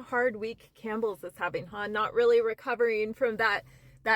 hard week Campbell's is having, huh? Not really recovering from that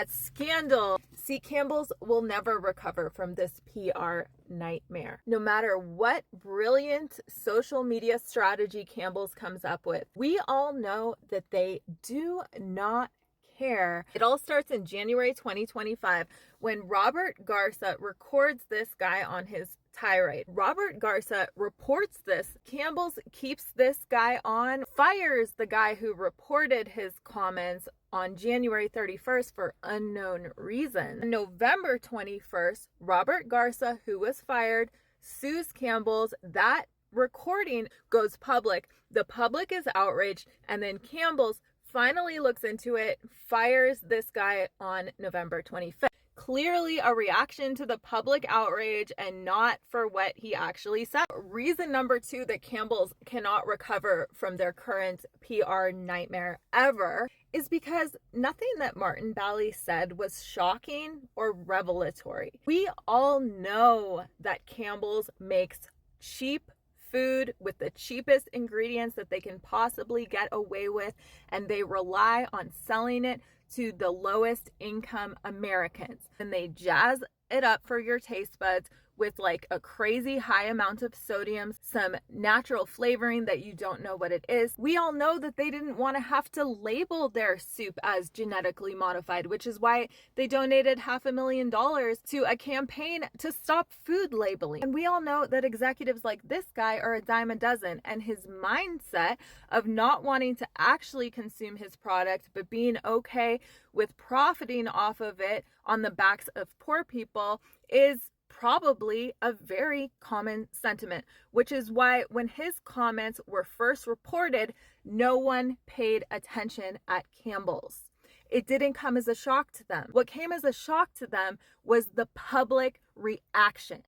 scandal. See, Campbell's will never recover from this PR nightmare. No matter what brilliant social media strategy Campbell's comes up with, we all know that they do not care. It all starts in January 2025 when Robert Garza records this guy on his tirade. Robert Garza reports this. Campbell's keeps this guy on, fires the guy who reported his comments on January 31st for unknown reason. On November 21st, Robert Garza, who was fired, sues Campbell's. That recording goes public. The public is outraged, and then Campbell's finally looks into it, fires this guy on November 25th. Clearly a reaction to the public outrage and not for what he actually said. Reason number 2 that Campbell's cannot recover from their current PR nightmare ever is because nothing that Martin Bally said was shocking or revelatory. We all know that Campbell's makes cheap food with the cheapest ingredients that they can possibly get away with, and they rely on selling it to the lowest income Americans. And they jazz it up for your taste buds with like a crazy high amount of sodium, some natural flavoring that you don't know what it is. We all know that they didn't want to have to label their soup as genetically modified, which is why they donated $500,000 to a campaign to stop food labeling. And we all know that executives like this guy are a dime a dozen, and his mindset of not wanting to actually consume his product, but being okay with profiting off of it on the backs of poor people is probably a very common sentiment, which is why when his comments were first reported, no one paid attention at Campbell's. It didn't come as a shock to them. What came as a shock to them was the public reaction.